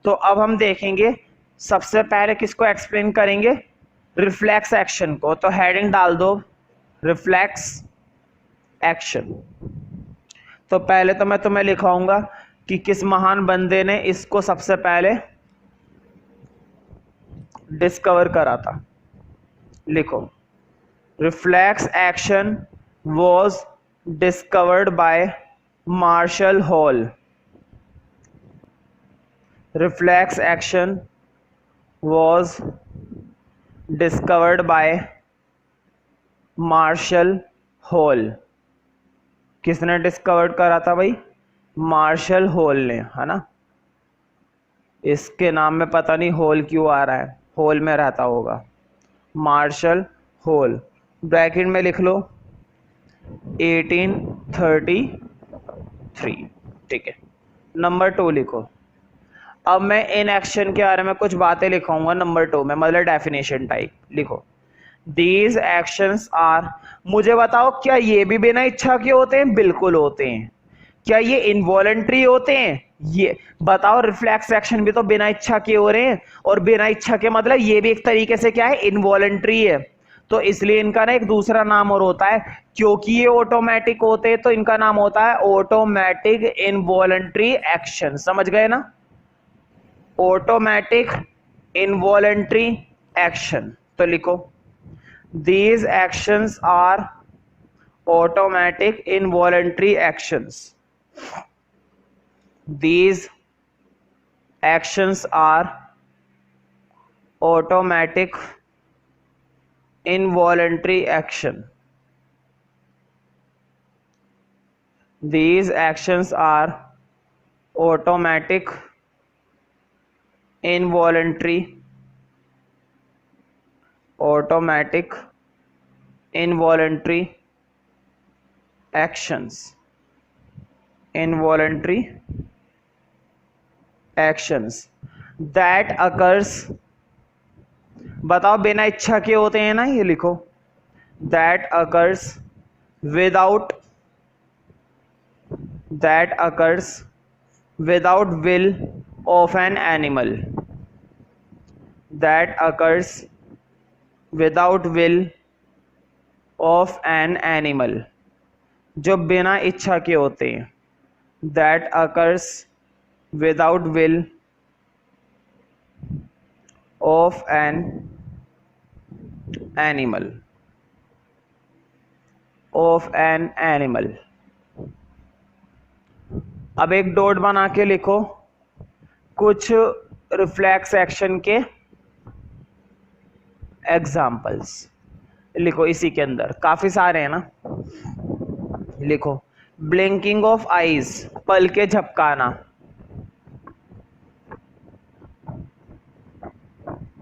तो अब हम देखेंगे सबसे पहले किसको एक्सप्लेन करेंगे, रिफ्लेक्स एक्शन को। तो हेडिंग डाल दो रिफ्लेक्स एक्शन। तो पहले तो मैं तुम्हें लिखाऊंगा कि किस महान बंदे ने इसको सबसे पहले डिस्कवर करा था। लिखो, reflex action was discovered by Marshall Hall. Reflex action was discovered by Marshall Hall. किसने डिस्कवर करा था भाई, मार्शल हॉल ने, है ना। इसके नाम में पता नहीं हॉल क्यों आ रहा है, हॉल में रहता होगा, मार्शल हॉल। ब्रैकेट में लिख लो 1833, ठीक है। नंबर 2 लिखो। अब मैं इन एक्शन के बारे में कुछ बातें लिखाऊंगा नंबर 2 में, मतलब डेफिनेशन टाइप। लिखो, दीज एक्शंस आर, मुझे बताओ क्या ये भी बिना इच्छा के होते हैं? बिल्कुल होते हैं। क्या ये इनवॉलेंट्री होते हैं? ये बताओ, रिफ्लेक्स एक्शन भी तो बिना इच्छा के हो रहे हैं, और बिना इच्छा के मतलब ये भी एक तरीके से क्या है, इनवॉलेंट्री है। तो इसलिए इनका ना एक दूसरा नाम और होता है, क्योंकि ये ऑटोमेटिक होते हैं तो इनका नाम होता है ऑटोमेटिक इनवॉलेंट्री एक्शन। समझ गए ना, ऑटोमेटिक इनवॉलेंट्री एक्शन। तो लिखो, these actions are automatic involuntary actions. These actions are automatic involuntary action. These actions are automatic involuntary actions. Involuntary actions that occurs, बताओ बिना इच्छा के होते हैं ना, ये लिखो, that occurs without will of an animal. That occurs without will of an animal, जो बिना इच्छा के होते हैं। That occurs without will of an animal. अब एक डॉट बना के लिखो कुछ रिफ्लेक्स एक्शन के एग्जाम्पल्स। लिखो, इसी के अंदर काफी सारे हैं ना। लिखो, ब्लिंकिंग ऑफ आईज, पल के झपकाना,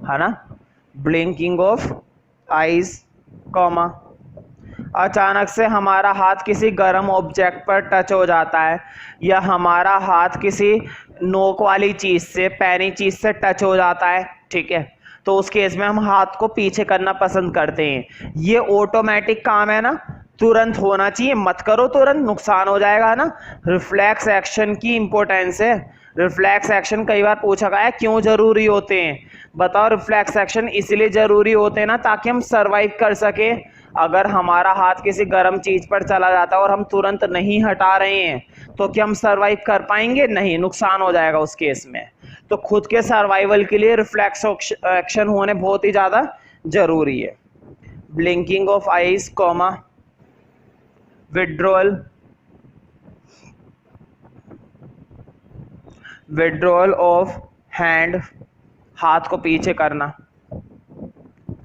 है ना। ब्लिंकिंग ऑफ आईज, कॉमा, अचानक से हमारा हाथ किसी गर्म ऑब्जेक्ट पर टच हो जाता है, या हमारा हाथ किसी नोक वाली चीज से, पैनी चीज से टच हो जाता है, ठीक है, तो उस केस में हम हाथ को पीछे करना पसंद करते हैं। ये ऑटोमेटिक काम है ना, तुरंत होना चाहिए, मत करो तुरंत, नुकसान हो जाएगा ना। रिफ्लेक्स एक्शन की इंपॉर्टेंस है। रिफ्लेक्स एक्शन कई बार पूछा गया है क्यों जरूरी होते हैं। बताओ, रिफ्लेक्स एक्शन इसलिए जरूरी होते हैं ना ताकि हम सरवाइव कर सके। अगर हमारा हाथ किसी गर्म चीज पर चला जाता है और हम तुरंत नहीं हटा रहे हैं तो क्या हम सरवाइव कर पाएंगे? नहीं, नुकसान हो जाएगा उस केस में। तो खुद के सर्वाइवल के लिए रिफ्लेक्स एक्शन होने बहुत ही ज्यादा जरूरी है। Blinking of eyes, comma, withdrawal of hand, हाथ को पीछे करना,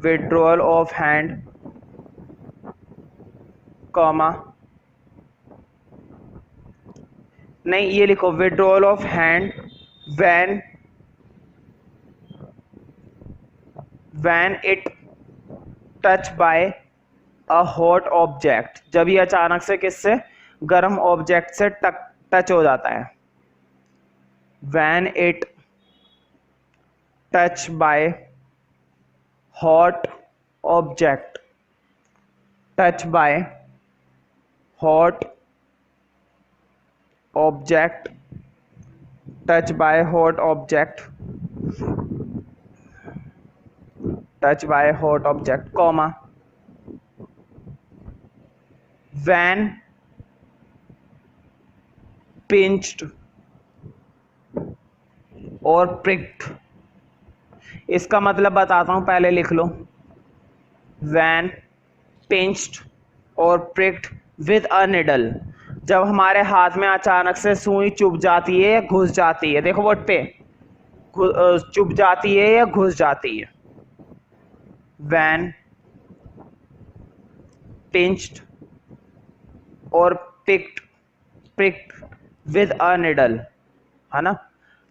विड्रॉल ऑफ हैंड, कॉमा, नहीं ये लिखो, withdrawal of hand when it touch by a hot object, जब ये अचानक से किससे, गर्म ऑब्जेक्ट से टच हो जाता है। When it touch by hot object, touch by hot object, touch by hot object, touch by hot object, comma, when pinched और pricked। इसका मतलब बताता हूं, पहले लिख लो। when pinched और pricked with a needle, जब हमारे हाथ में अचानक से सुई चुभ जाती है या घुस जाती है, देखो वर्ड पे, चुभ जाती है या घुस जाती है। when pinched और pricked with a needle, है ना,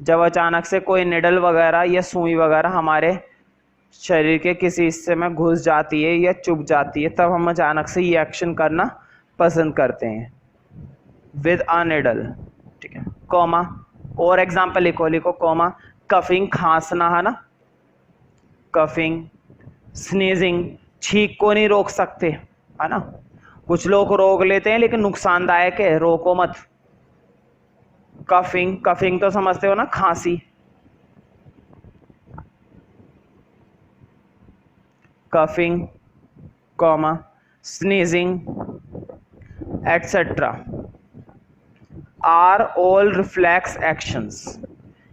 जब अचानक से कोई निडल वगैरह या सुई वगैरह हमारे शरीर के किसी हिस्से में घुस जाती है या चुभ जाती है, तब हम अचानक से ये एक्शन करना पसंद करते हैं, विद अ निडल। ठीक है, कॉमा, और एग्जांपल लिखो, लिखो कॉमा, कफिंग, खांसना, है ना, कफिंग, स्नीजिंग, छींक को नहीं रोक सकते, है ना, कुछ लोग रोक लेते हैं लेकिन नुकसानदायक है, रोको मत। कफिंग, कफिंग तो समझते हो ना, खांसी, coughing, coma, sneezing, etcetera are all reflex actions.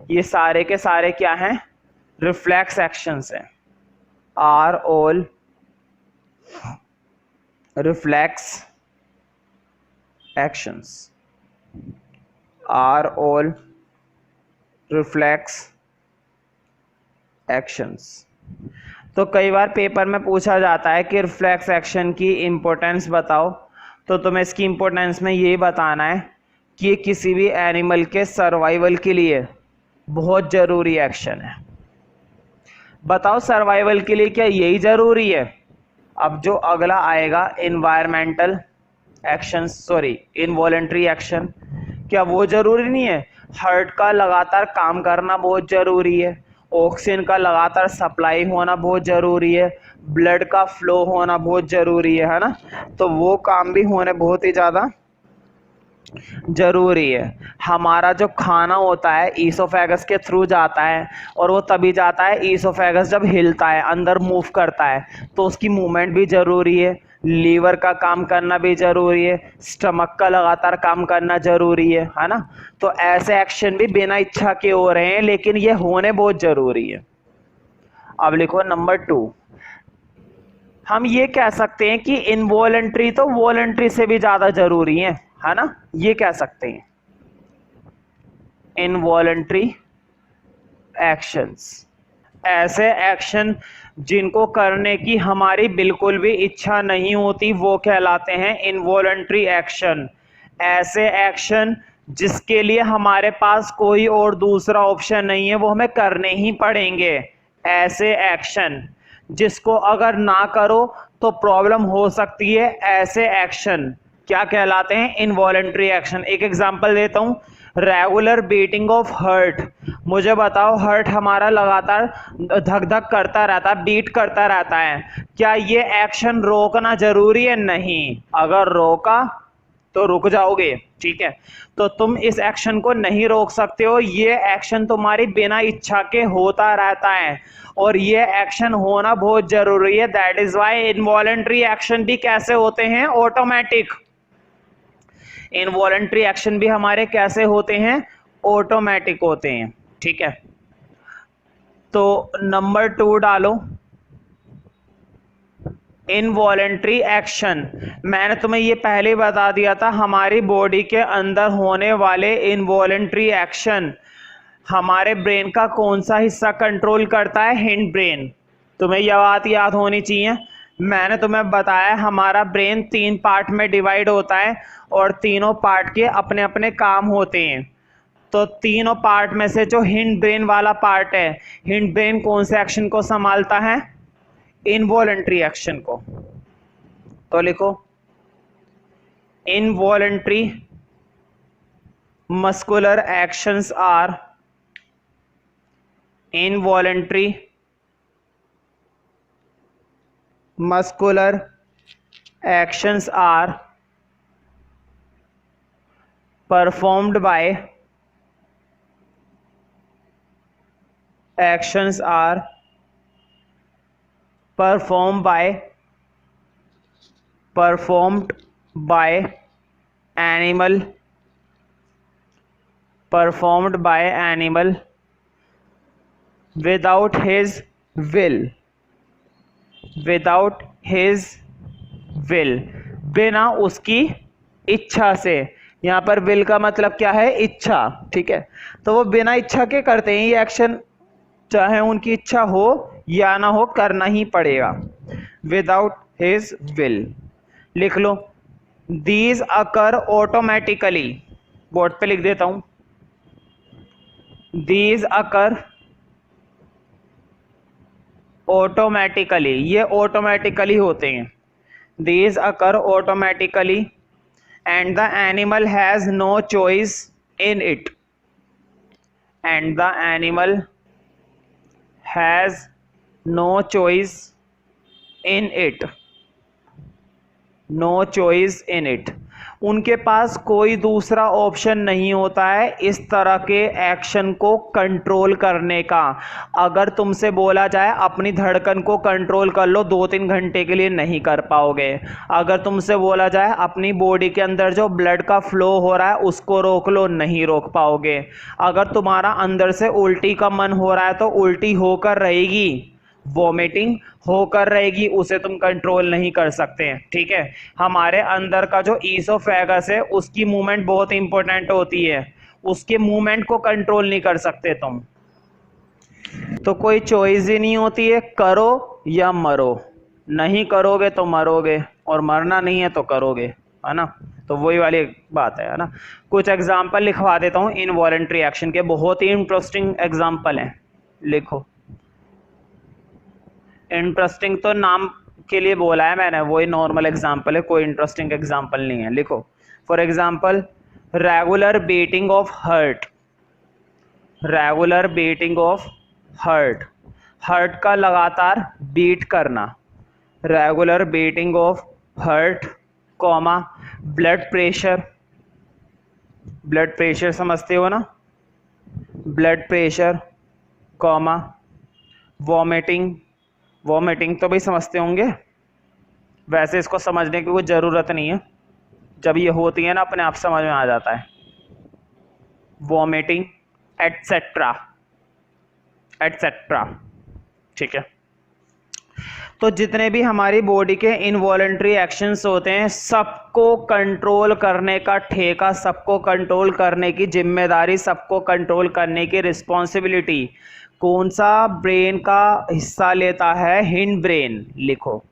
ये सारे के सारे क्या हैं? रिफ्लेक्स एक्शंस हैं। Are all reflex actions, are all reflex actions. तो कई बार पेपर में पूछा जाता है कि रिफ्लेक्स एक्शन की इम्पोर्टेंस बताओ, तो तुम्हें इसकी इम्पोर्टेंस में ये बताना है कि ये किसी भी एनिमल के सर्वाइवल के लिए बहुत ज़रूरी एक्शन है। बताओ सर्वाइवल के लिए क्या यही ज़रूरी है? अब जो अगला आएगा environmental action, sorry involuntary action, क्या वो ज़रूरी नहीं है? हार्ट का लगातार काम करना बहुत ज़रूरी है, ऑक्सीजन का लगातार सप्लाई होना बहुत ज़रूरी है, ब्लड का फ्लो होना बहुत ज़रूरी है ना, तो वो काम भी होने बहुत ही ज़्यादा ज़रूरी है। हमारा जो खाना होता है ईसोफेगस के थ्रू जाता है, और वो तभी जाता है ईसोफेगस जब हिलता है, अंदर मूव करता है, तो उसकी मूवमेंट भी ज़रूरी है। लीवर का काम करना भी ज़रूरी है, स्टमक का लगातार काम करना ज़रूरी है ना। तो ऐसे एक्शन भी बिना इच्छा के हो रहे हैं, लेकिन ये होने बहुत ज़रूरी है। अब लिखो नंबर 2, हम ये कह सकते हैं कि इनवॉलेंट्री तो वॉलेंट्री से भी ज़्यादा ज़रूरी है ना, ये कह सकते हैं। इनवॉलेंट्री एक्शंस, ऐसे एक्शन जिनको करने की हमारी बिल्कुल भी इच्छा नहीं होती, वो कहलाते हैं इनवॉलेंट्री एक्शन। ऐसे एक्शन जिसके लिए हमारे पास कोई और दूसरा ऑप्शन नहीं है, वो हमें करने ही पड़ेंगे। ऐसे एक्शन जिसको अगर ना करो तो प्रॉब्लम हो सकती है, ऐसे एक्शन क्या कहलाते हैं? Involuntary action. एक एग्जांपल देता हूं, रेगुलर बीटिंग ऑफ हार्ट। मुझे बताओ, हार्ट हमारा लगातार धक धक करता रहता है, बीट करता रहता है, क्या ये एक्शन रोकना जरूरी है? नहीं। अगर रोका तो रुक जाओगे, ठीक है, तो तुम इस एक्शन को नहीं रोक सकते हो, ये एक्शन तुम्हारी बिना इच्छा के होता रहता है, और ये एक्शन होना बहुत जरूरी है। That is why involuntary action भी कैसे होते हैं? ऑटोमेटिक। इनवॉलेंट्री एक्शन भी हमारे कैसे होते हैं? ऑटोमेटिक होते हैं, ठीक है। तो नंबर 2 डालो, इनवॉलेंट्री एक्शन। मैंने तुम्हें ये पहले बता दिया था, हमारी बॉडी के अंदर होने वाले इनवॉलेंट्री एक्शन हमारे ब्रेन का कौन सा हिस्सा कंट्रोल करता है? Hind brain. तुम्हें यह बात याद होनी चाहिए। मैंने तुम्हें बताया हमारा ब्रेन 3 पार्ट में डिवाइड होता है, और तीनों पार्ट के अपने अपने काम होते हैं। तो तीनों पार्ट में से जो हिंड ब्रेन वाला पार्ट है, हिंड ब्रेन कौन से एक्शन को संभालता है? इनवॉलेंट्री एक्शन को। तो लिखो, involuntary muscular actions are, involuntary muscular actions are performed by actions are performed by animal without his will, बिना उसकी इच्छा से। यहाँ पर विल का मतलब क्या है? इच्छा। ठीक है, तो वो बिना इच्छा के करते हैं ये एक्शन, चाहे उनकी इच्छा हो या ना हो, करना ही पड़ेगा। विदाउट हिज विल लिख लो। दीज अकर ऑटोमेटिकली, बोर्ड पे लिख देता हूं, दीज अकर ऑटोमेटिकली, ये ऑटोमेटिकली होते हैं। These occur automatically and the animal has no choice in it, and the animal has no choice in it, no choice in it. उनके पास कोई दूसरा ऑप्शन नहीं होता है इस तरह के एक्शन को कंट्रोल करने का। अगर तुमसे बोला जाए अपनी धड़कन को कंट्रोल कर लो, 2-3 घंटे के लिए नहीं कर पाओगे। अगर तुमसे बोला जाए अपनी बॉडी के अंदर जो ब्लड का फ्लो हो रहा है उसको रोक लो, नहीं रोक पाओगे। अगर तुम्हारा अंदर से उल्टी का मन हो रहा है तो उल्टी होकर रहेगी, वॉमिटिंग होकर रहेगी, उसे तुम कंट्रोल नहीं कर सकते। ठीक है, हमारे अंदर का जो ईसोफेगस है उसकी मूवमेंट बहुत इंपॉर्टेंट होती है, उसके मूवमेंट को कंट्रोल नहीं कर सकते तुम। तो कोई चॉइस ही नहीं होती है, करो या मरो। नहीं करोगे तो मरोगे, और मरना नहीं है तो करोगे, है ना। तो वही वाली बात है ना। कुछ एग्जाम्पल लिखवा देता हूँ इनवॉलंटरी एक्शन के, बहुत ही इंटरेस्टिंग एग्जाम्पल हैं, लिखो। इंटरेस्टिंग तो नाम के लिए बोला है मैंने, वही नॉर्मल एग्जाम्पल है, कोई इंटरेस्टिंग एग्जाम्पल नहीं है। लिखो, for example regular beating of heart, regular beating of heart, heart का लगातार बीट करना, regular beating of heart, comma blood pressure, blood pressure समझते हो ना, blood pressure, comma vomiting, vomiting तो भाई समझते होंगे, वैसे इसको समझने की कोई ज़रूरत नहीं है, जब ये होती है ना अपने आप समझ में आ जाता है। Vomiting etcetera etcetera. ठीक है, तो जितने भी हमारी बॉडी के इनवॉलंटरी एक्शंस होते हैं सबको कंट्रोल करने का ठेका, सबको कंट्रोल करने की जिम्मेदारी, सबको कंट्रोल करने की रिस्पॉन्सिबिलिटी कौन सा ब्रेन का हिस्सा लेता है? Hind brain. लिखो,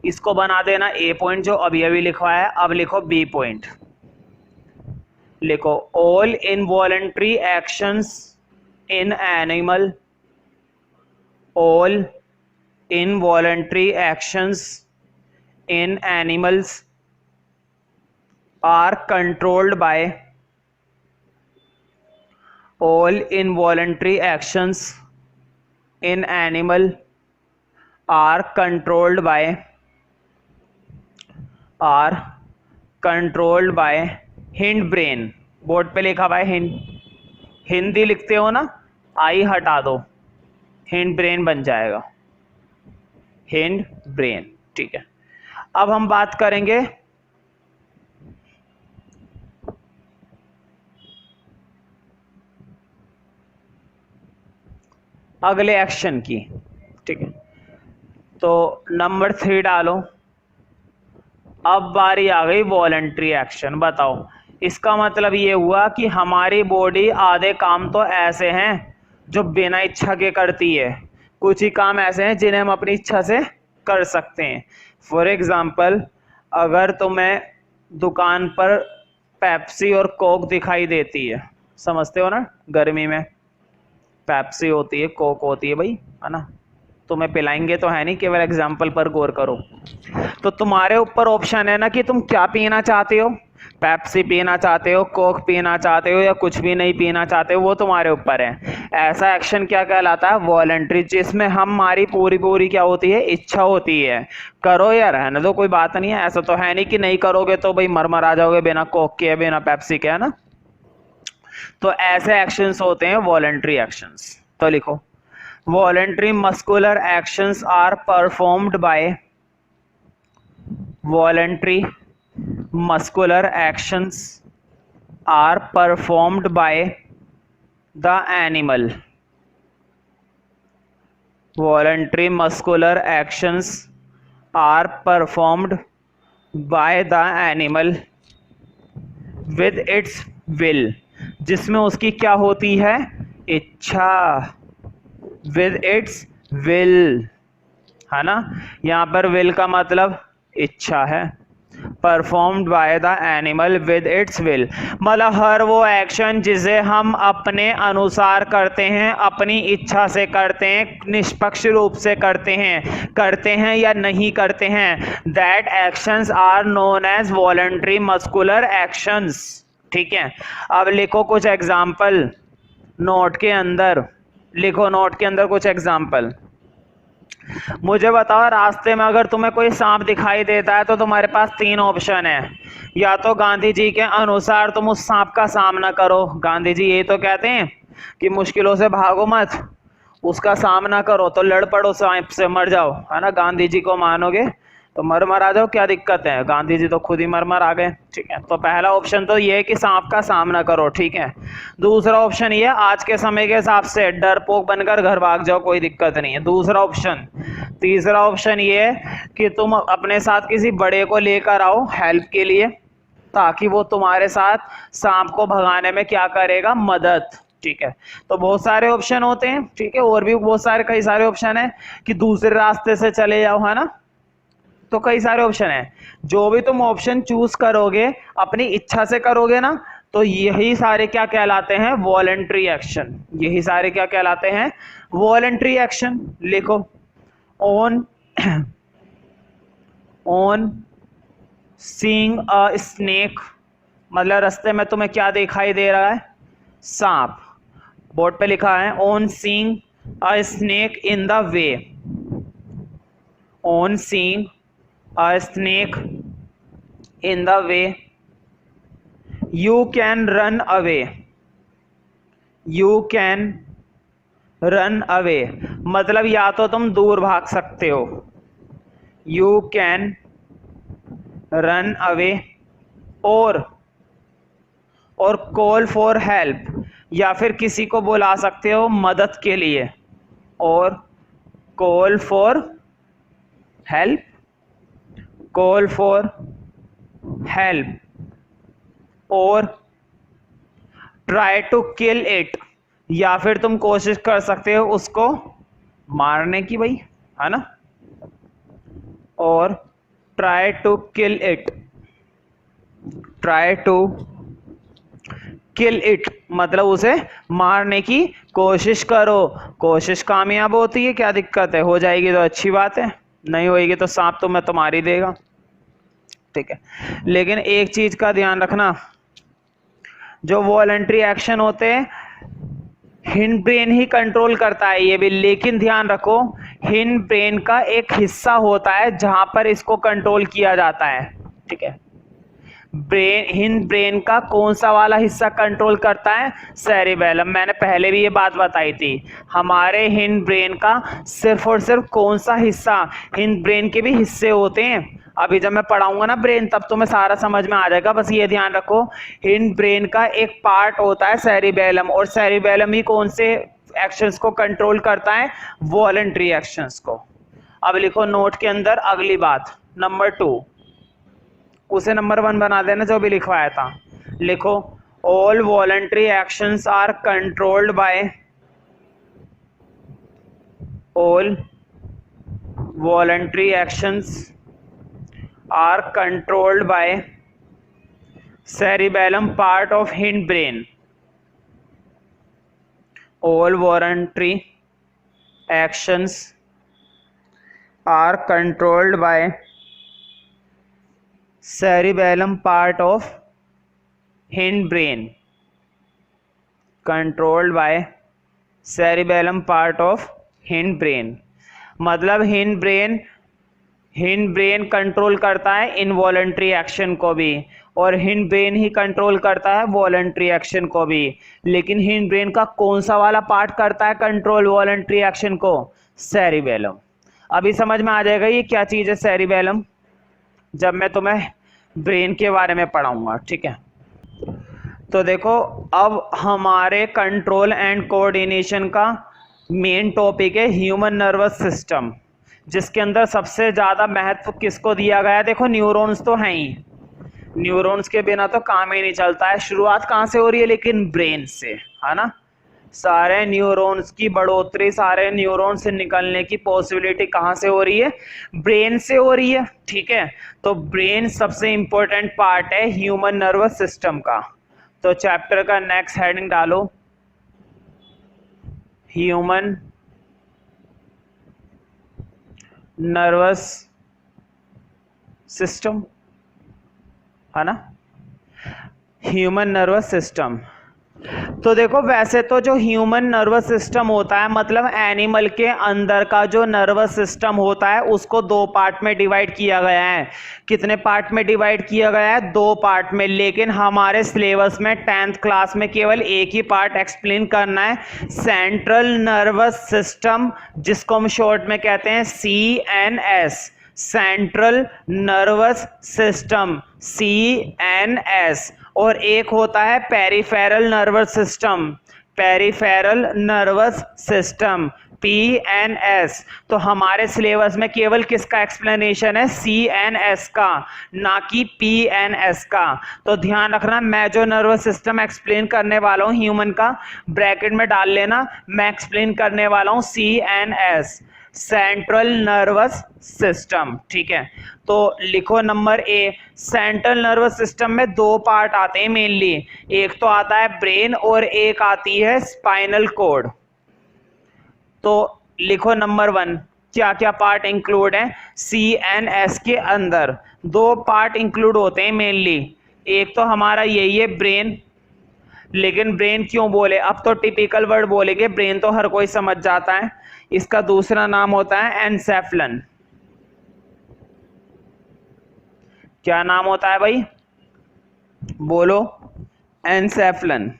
इसको बना देना ए पॉइंट जो अभी अभी लिखवा है, अब लिखो बी पॉइंट। लिखो, all involuntary actions in animal, all involuntary actions in animals are controlled by, all involuntary actions in animal are controlled by, are controlled by hind brain. Board पे लिखा हुआ है हिंड, हिंदी लिखते हो ना, आई हटा दो, हिंड ब्रेन बन जाएगा, हिंड ब्रेन। ठीक है, अब हम बात करेंगे अगले एक्शन की। ठीक है, तो नंबर 3 डालो। अब बारी आ गई वॉलंटरी एक्शन। बताओ, इसका मतलब ये हुआ कि हमारी बॉडी आधे काम तो ऐसे हैं जो बिना इच्छा के करती है, कुछ ही काम ऐसे हैं जिन्हें हम अपनी इच्छा से कर सकते हैं। फॉर एग्जाम्पल, अगर तुम्हें दुकान पर पेप्सी और कोक दिखाई देती है, समझते हो ना, गर्मी में पेप्सी होती है, कोक होती है भाई, है ना, तुम्हें पिलाएंगे तो है नहीं, केवल एग्जाम्पल पर गौर करो। तो तुम्हारे ऊपर ऑप्शन है ना कि तुम क्या पीना चाहते हो, पेप्सी पीना चाहते हो, कोक पीना चाहते हो, या कुछ भी नहीं पीना चाहते हो, वो तुम्हारे ऊपर है। ऐसा एक्शन क्या कहलाता है? वॉलंटरी, जिसमें हमारी पूरी क्या होती है? इच्छा होती है। करो या रहने दो, कोई बात नहीं है, ऐसा तो है नहीं कि नहीं करोगे तो भाई मर आ जाओगे बिना कोक के, बिना पेप्सी के, है ना। तो ऐसे एक्शंस होते हैं वॉलंटरी एक्शंस। तो लिखो voluntary muscular actions are performed by voluntary muscular actions are performed by the animal. Voluntary muscular actions are performed by the animal with its will, जिसमें उसकी क्या होती है, इच्छा, with its will, है ना। यहाँ पर will का मतलब इच्छा है। Performed by the animal with its will, मतलब हर वो एक्शन जिसे हम अपने अनुसार करते हैं, अपनी इच्छा से करते हैं, निष्पक्ष रूप से करते हैं या नहीं करते हैं, that actions are known as voluntary muscular actions. ठीक है, अब लिखो कुछ एग्जाम्पल नोट के अंदर, लिखो नोट के अंदर कुछ एग्जाम्पल। मुझे बताओ रास्ते में अगर तुम्हें कोई सांप दिखाई देता है तो तुम्हारे पास 3 ऑप्शन है, या तो गांधी जी के अनुसार तुम उस सांप का सामना करो, गांधी जी यही तो कहते हैं कि मुश्किलों से भागो मत, उसका सामना करो, तो लड़ पड़ो सांप से, मर जाओ, है ना। गांधी जी को मानोगे तो मर आ जाओ, क्या दिक्कत है, गांधी जी तो खुद ही मर आ गए। ठीक है, तो पहला ऑप्शन तो ये है कि सांप का सामना करो। ठीक है, दूसरा ऑप्शन ये, आज के समय के हिसाब से डरपोक बनकर घर भाग जाओ, कोई दिक्कत नहीं है, दूसरा ऑप्शन। तीसरा ऑप्शन ये है कि तुम अपने साथ किसी बड़े को लेकर आओ हेल्प के लिए, ताकि वो तुम्हारे साथ सांप को भगाने में क्या करेगा, मदद। ठीक है, तो बहुत सारे ऑप्शन होते हैं। ठीक है, और भी बहुत सारे कई सारे ऑप्शन है कि दूसरे रास्ते से चले जाओ, है ना। तो कई सारे ऑप्शन है, जो भी तुम ऑप्शन चूज करोगे अपनी इच्छा से करोगे ना, तो यही सारे क्या कहलाते हैं, वॉलंटरी एक्शन। यही सारे क्या कहलाते हैं, वॉलंटरी एक्शन। लिखो ऑन सीइंग अ स्नेक, मतलब रास्ते में तुम्हें क्या दिखाई दे रहा है, सांप। बोर्ड पे लिखा है on seeing a snake in the way, on seeing a snake in the way you can run away, you can run away, मतलब या तो तुम दूर भाग सकते हो, you can run away, और call for help, या फिर किसी को बुला सकते हो मदद के लिए, और call for help, call for help, और ट्राई टू किल इट, या फिर तुम कोशिश कर सकते हो उसको मारने की, भाई, है ना, और try to kill it, try to kill it मतलब उसे मारने की कोशिश करो। कोशिश कामयाब होती है, क्या दिक्कत है, हो जाएगी तो अच्छी बात है, नहीं होएगी तो सांप तुम्हें तो मार ही देगा। ठीक है, लेकिन एक चीज का ध्यान रखना, जो वॉलंटरी एक्शन होते हैं हिंड ब्रेन ही कंट्रोल करता है ये भी, लेकिन ध्यान रखो हिंड ब्रेन का एक हिस्सा होता है जहां पर इसको कंट्रोल किया जाता है। ठीक है, हिंड ब्रेन का कौन सा वाला हिस्सा कंट्रोल करता है, सेरिबेलम। मैंने पहले भी ये बात बताई थी, हमारे हिंड ब्रेन का सिर्फ और सिर्फ कौन सा हिस्सा, हिंड ब्रेन के भी हिस्से होते हैं, अभी जब मैं पढ़ाऊंगा ना ब्रेन तब तुम्हें सारा समझ में आ जाएगा। बस ये ध्यान रखो हिंड ब्रेन का एक पार्ट होता है सेरिबेलम, और सेरिबेलम ही कौन से एक्शंस को कंट्रोल करता है, वॉलंटरी एक्शंस को। अब लिखो नोट के अंदर अगली बात, नंबर 2, उसे नंबर 1 बना देना जो भी लिखवाया था। लिखो all voluntary actions are controlled by, all voluntary actions are controlled by cerebellum part of hind brain, all voluntary actions are controlled by cerebellum part of hind brain, controlled by cerebellum part of hind brain, मतलब hind brain control करता है involuntary action को भी, और hind brain ही control करता है voluntary action को भी। लेकिन हिंड ब्रेन का कौन सा वाला पार्ट करता है कंट्रोल वॉलंटरी एक्शन को? सेरिबेलम। अभी समझ में आ जाएगा ये क्या चीज है सेरिबेलम, जब मैं तुम्हें ब्रेन के बारे में पढ़ाऊंगा, ठीक है। तो देखो, अब हमारे कंट्रोल एंड कोऑर्डिनेशन का मेन टॉपिक है ह्यूमन नर्वस सिस्टम, जिसके अंदर सबसे ज्यादा महत्व किसको दिया गया है? देखो, न्यूरॉन्स तो हैं ही, न्यूरॉन्स के बिना तो काम ही नहीं चलता है। शुरुआत कहाँ से हो रही है? लेकिन ब्रेन से, है ना। सारे न्यूरॉन्स की बढ़ोतरी, सारे न्यूरॉन से निकलने की पॉसिबिलिटी कहाँ से हो रही है? ब्रेन से हो रही है, ठीक है। तो ब्रेन सबसे इंपॉर्टेंट पार्ट है ह्यूमन नर्वस सिस्टम का। तो चैप्टर का नेक्स्ट हेडिंग डालो, ह्यूमन नर्वस सिस्टम, है ना, ह्यूमन नर्वस सिस्टम। तो देखो, वैसे तो जो ह्यूमन नर्वस सिस्टम होता है, मतलब एनिमल के अंदर का जो नर्वस सिस्टम होता है, उसको दो पार्ट में डिवाइड किया गया है। कितने पार्ट में डिवाइड किया गया है? दो पार्ट में। लेकिन हमारे सिलेबस में 10th क्लास में केवल एक ही पार्ट एक्सप्लेन करना है, सेंट्रल नर्वस सिस्टम, जिसको हम शॉर्ट में कहते हैं CNS, central nervous system, CNS। और एक होता है peripheral nervous system, peripheral nervous system, PNS। तो हमारे सिलेबस में केवल किसका एक्सप्लेनेशन है? CNS का, ना कि PNS का। तो ध्यान रखना, मैं जो नर्वस सिस्टम एक्सप्लेन करने वाला हूँ ह्यूमन का, ब्रैकेट में डाल लेना, मैं एक्सप्लेन करने वाला हूँ CNS, सेंट्रल नर्वस सिस्टम, ठीक है। तो लिखो number A, central nervous system में दो पार्ट आते हैं मेनली, एक तो आता है ब्रेन और एक आती है स्पाइनल कॉर्ड। तो लिखो नंबर 1, क्या क्या पार्ट इंक्लूड है CNS के अंदर? दो पार्ट इंक्लूड होते हैं मेनली, एक तो हमारा यही है ब्रेन। लेकिन ब्रेन क्यों बोले? अब तो टिपिकल वर्ड बोलेंगे, ब्रेन तो हर कोई समझ जाता है। इसका दूसरा नाम होता है एनसेफलन। क्या नाम होता है भाई? बोलो, एनसेफलन।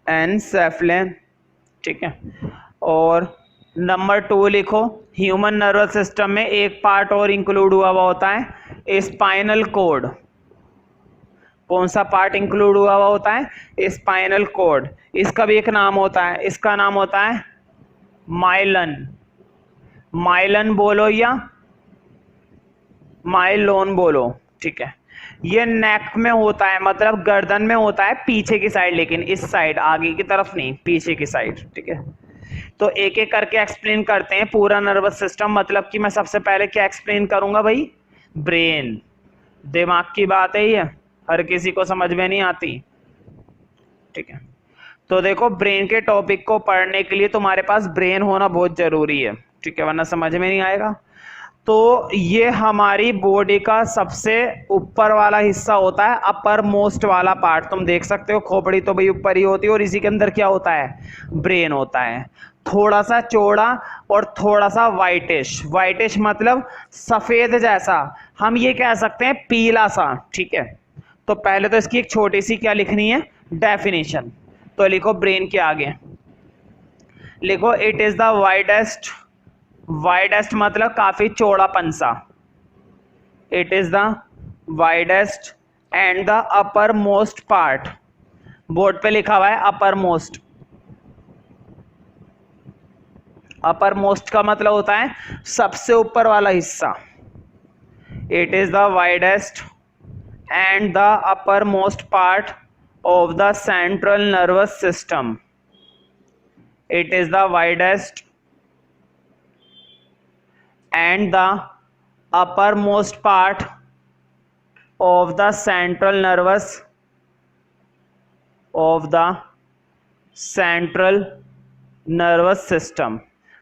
एनसेफलन, ठीक है। और नंबर 2 लिखो, ह्यूमन नर्वस सिस्टम में एक पार्ट और इंक्लूड हुआ होता है स्पाइनल कॉर्ड। कौन सा पार्ट इंक्लूड हुआ होता है? Spinal cord. इसका भी एक नाम होता है, इसका नाम होता है माइलन। माइलन बोलो या माइलोन बोलो, ठीक है। ये नेक में होता है, मतलब गर्दन में होता है, पीछे की साइड, लेकिन इस साइड, आगे की तरफ नहीं, पीछे की साइड, ठीक है। तो एक एक करके एक्सप्लेन करते हैं पूरा नर्वस सिस्टम। मतलब कि मैं सबसे पहले क्या एक्सप्लेन करूंगा भाई? ब्रेन। दिमाग की बात है ये, हर किसी को समझ में नहीं आती, ठीक है। तो देखो, ब्रेन के टॉपिक को पढ़ने के लिए तुम्हारे पास ब्रेन होना बहुत जरूरी है, ठीक है, वरना समझ में नहीं आएगा। तो ये हमारी बॉडी का सबसे ऊपर वाला हिस्सा होता है, अपर मोस्ट वाला पार्ट। तुम देख सकते हो, खोपड़ी तो भाई ऊपर ही होती है, और इसी के अंदर क्या होता है? ब्रेन होता है। थोड़ा सा चौड़ा और थोड़ा सा वाइटिश। वाइटिश मतलब सफेद जैसा, हम ये कह सकते हैं पीला सा, ठीक है। तो पहले तो इसकी एक छोटी सी क्या लिखनी है? डेफिनेशन। तो लिखो ब्रेन के आगे, लिखो it is the widest. Widest मतलब काफी चौड़ापन सा। It is the widest and the upper most part. Board पे लिखा हुआ है अपर मोस्ट। अपर मोस्ट का मतलब होता है सबसे ऊपर वाला हिस्सा। It is the widest and the upper most part of the central nervous system. It is the widest and the uppermost part of the central nervous system.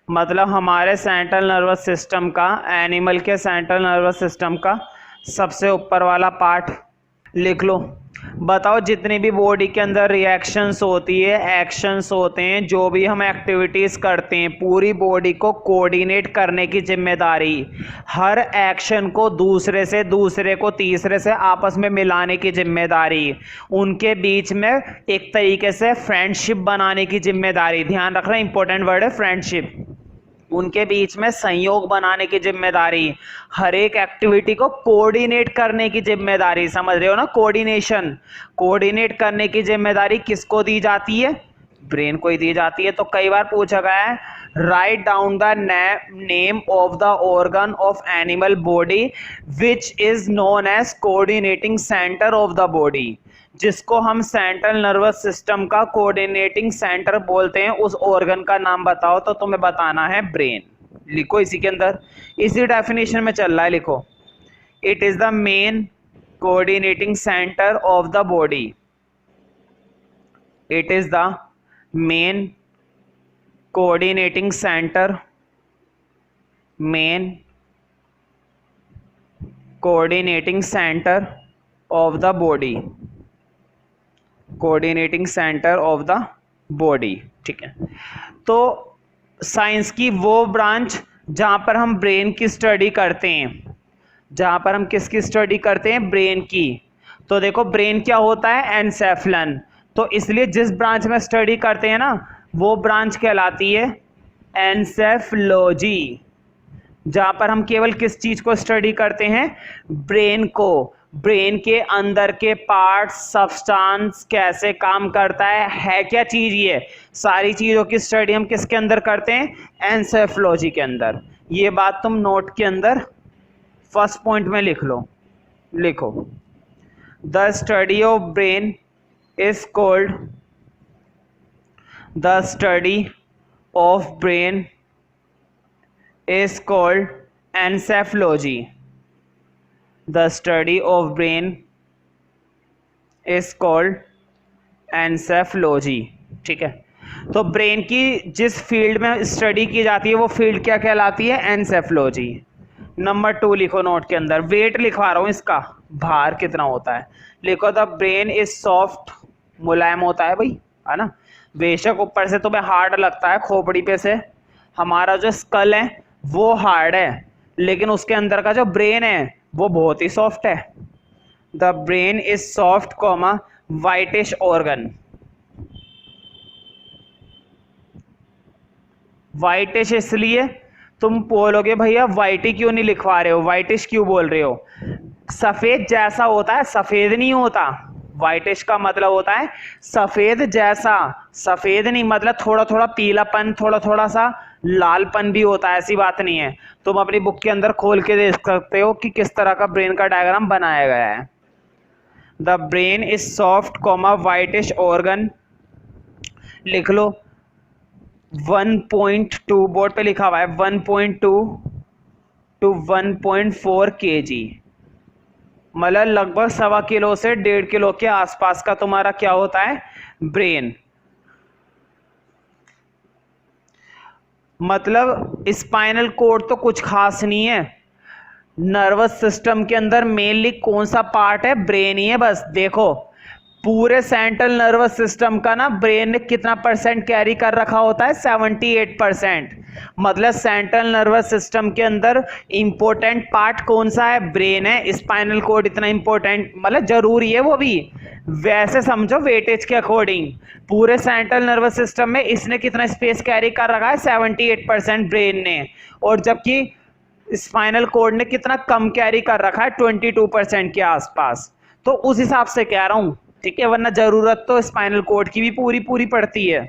मतलब हमारे सेंट्रल नर्वस सिस्टम का, एनिमल के central nervous system का सबसे ऊपर वाला part लिख लो। बताओ जितनी भी बॉडी के अंदर रिएक्शंस होती है, एक्शंस होते हैं, जो भी हम एक्टिविटीज करते हैं, पूरी बॉडी को कोऑर्डिनेट करने की जिम्मेदारी, हर एक्शन को दूसरे से, दूसरे को तीसरे से आपस में मिलाने की जिम्मेदारी, उनके बीच में एक तरीके से फ्रेंडशिप बनाने की जिम्मेदारी, ध्यान रखना इंपॉर्टेंट वर्ड है फ्रेंडशिप, उनके बीच में संयोग बनाने की जिम्मेदारी, हर एक एक्टिविटी को कोऑर्डिनेट करने की जिम्मेदारी, समझ रहे हो ना, कोऑर्डिनेशन, कोऑर्डिनेट करने की जिम्मेदारी किसको दी जाती है? ब्रेन को ही दी जाती है। तो कई बार पूछा गया है, write down the name of the organ of animal body which is known as coordinating centre of the body, जिसको हम सेंट्रल नर्वस सिस्टम का कोऑर्डिनेटिंग सेंटर बोलते हैं, उस ऑर्गन का नाम बताओ। तो तुम्हें बताना है ब्रेन, लिखो इसी के अंदर, इसी डेफिनेशन में चल रहा है, लिखो, it is the main coordinating centre of the body, it is the main coordinating centre, main coordinating centre of the body, coordinating centre of the body, ठीक है। तो साइंस की वो ब्रांच जहां पर हम ब्रेन की स्टडी करते हैं, जहां पर हम किसकी स्टडी करते हैं? ब्रेन की। तो देखो ब्रेन क्या होता है? एनसेफलन। तो इसलिए जिस ब्रांच में स्टडी करते हैं ना, वो ब्रांच कहलाती है एनसेफोलॉजी, जहां पर हम केवल किस चीज को स्टडी करते हैं? ब्रेन को, ब्रेन के अंदर के पार्ट्स, सब्सटेंस कैसे काम करता है क्या चीज, ये सारी चीजों की स्टडी हम किसके अंदर करते हैं? एनसेफोलॉजी के अंदर। ये बात तुम नोट के अंदर फर्स्ट पॉइंट में लिख लो, लिखो, the study of brain is called, the study of brain is called encephalology, the study of brain is called encephalology, ठीक है। तो ब्रेन की जिस फील्ड में स्टडी की जाती है वो फील्ड क्या कहलाती है? एनसेफोलॉजी। नंबर 2 लिखो नोट के अंदर, वेट लिखवा रहा हूं, इसका भार कितना होता है, लिखो, द ब्रेन इज सॉफ्ट, मुलायम होता है भाई, है ना, बेशक ऊपर से तुम्हें हार्ड लगता है, खोपड़ी पे से हमारा जो स्कल है वो हार्ड है, लेकिन उसके अंदर का जो ब्रेन है वो बहुत ही सॉफ्ट है। The brain is soft comma whitish organ, whitish इसलिए तुम बोलोगे भैया वाइटी क्यों नहीं लिखवा रहे हो, वाइटिश क्यों बोल रहे हो? सफेद जैसा होता है, सफेद नहीं होता। वाइटिश का मतलब होता है सफेद जैसा, सफेद नहीं मतलब थोड़ा थोड़ा पीलापन, थोड़ा थोड़ा सा लालपन भी होता है, ऐसी बात नहीं है। तुम अपनी बुक के अंदर खोल के देख सकते हो कि किस तरह का ब्रेन का डायग्राम बनाया गया है। The brain is soft comma whitish organ, लिख लो 1.2, बोर्ड पे लिखा हुआ है 1.2 to 1.4 kg, मतलब लगभग 1.25 किलो से 1.5 किलो के आसपास का तुम्हारा क्या होता है? ब्रेन। मतलब स्पाइनल कोड तो कुछ खास नहीं है, नर्वस सिस्टम के अंदर मेनली कौन सा पार्ट है? ब्रेन ही है बस। देखो पूरे सेंट्रल नर्वस सिस्टम का ना ब्रेन ने कितना परसेंट कैरी कर रखा होता है? 78%। मतलब सेंट्रल नर्वस सिस्टम के अंदर इंपॉर्टेंट पार्ट कौन सा है? ब्रेन है। स्पाइनल कोड इतना इंपॉर्टेंट मतलब जरूरी है वो भी, वैसे समझो वेटेज के अकॉर्डिंग। पूरे सेंट्रल नर्वस सिस्टम में इसने कितना स्पेस कैरी कर रखा है? 78% ब्रेन ने, और जबकि स्पाइनल कोड ने कितना कम कैरी कर रखा है? 22% के आसपास। तो उस हिसाब से कह रहा हूं, ठीक है, वरना जरूरत तो स्पाइनल कोड की भी पूरी पूरी पड़ती है।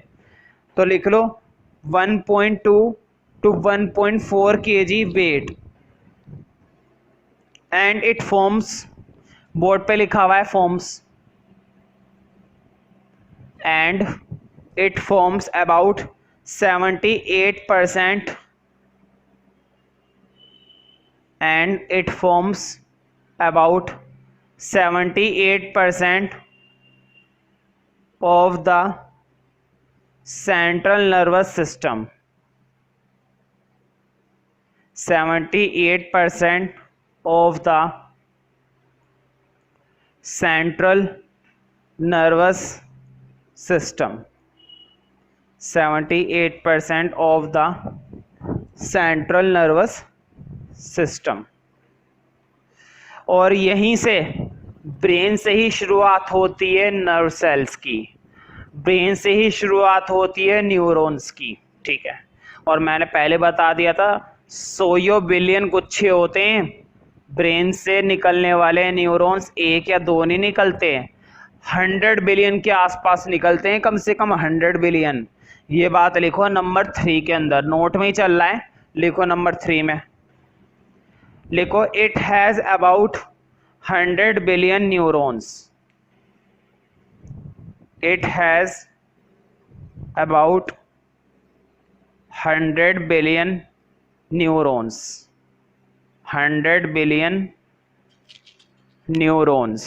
तो लिख लो 1.2 to 1.4 kg weight, and it forms, board पे लिखा हुआ है forms, and it forms about 78%, and it forms about 78% of the central nervous system, 78% of the central nervous system, 78% of the central nervous system। और यहीं से brain से ही शुरुआत होती है नर्व सेल्स की, ब्रेन से ही शुरुआत होती है न्यूरॉन्स की, ठीक है। और मैंने पहले बता दिया था 100 बिलियन गुच्छे होते हैं, ब्रेन से निकलने वाले न्यूरॉन्स एक या दो नहीं निकलते, 100 बिलियन के आसपास निकलते हैं, कम से कम 100 बिलियन। ये बात लिखो नंबर 3 के अंदर, नोट में ही चल रहा है, लिखो नंबर 3 में लिखो, it has about 100 billion neurons, it has about 100 billion neurons, 100 billion neurons।